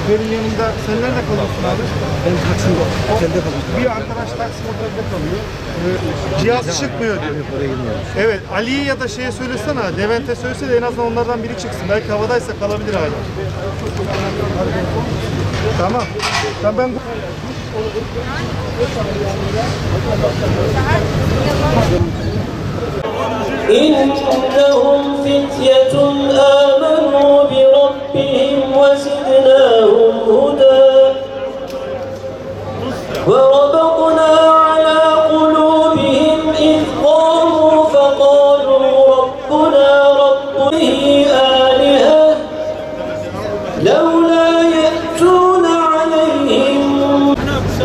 Şoförün yanında sen nerede kalıyorsun abi? Ben Taksim'de otelde kalıyorum. Bir arkadaş Taksim otelde kalıyor. Cihaz çıkmıyor diyor. Oraya girmiyorum. Evet, Ali'ye ya da şeye söylesene, Levent'e söylese de en azından onlardan biri çıksın. Belki havadaysa kalabilir hala. Tamam. Ben إنهم فتية آمنوا بربهم وزدناهم هدى وربطنا على قلوبهم إذ قاموا فقالوا ربنا رب آلهة لولا يأتون عليهم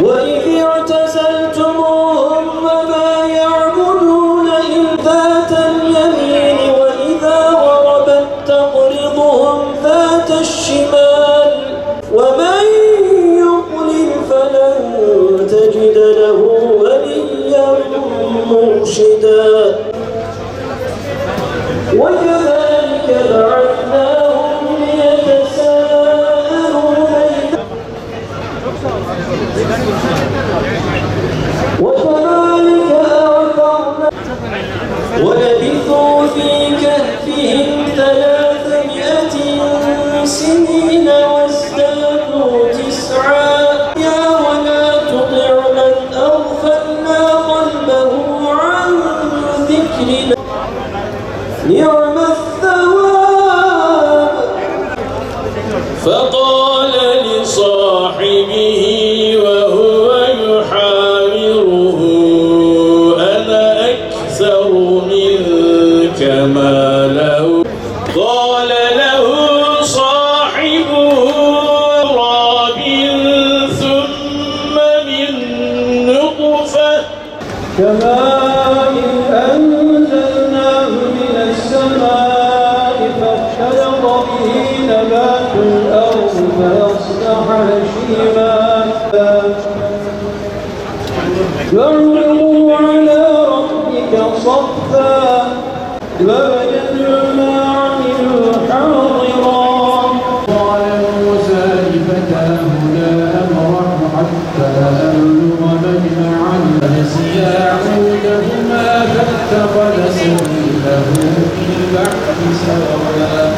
وإذ اعتزلتموهم وما يعبدون إلا اليمين وإذا غربت تقرضهم ذات الشمال ومن يضلل فلن تجد له وليا مرشدا وكذلك بعثناهم ليتساءلوا وكذلك أعثرنا ولبثوا في كهفهم 300 سنين وازدادوا 9 ولا تطع من أغفلنا قلبه عن ذكرنا نعم الثواب فقال لصاحبه وهو يحاوره أنا أكثر منك مالا قال له صاحبه راب ثم من نطفة كماء أنزلناه من السماء فاختلط به نبات الأرض فأصبح هشيما فاعرضوا على ربك صفا ووجدوا ما عملوا حاضرا قال موسى لفتاه لا أبرح حتى أبلغ مجمع نسيا عودهما فاتخذ سبيله في البحر سربا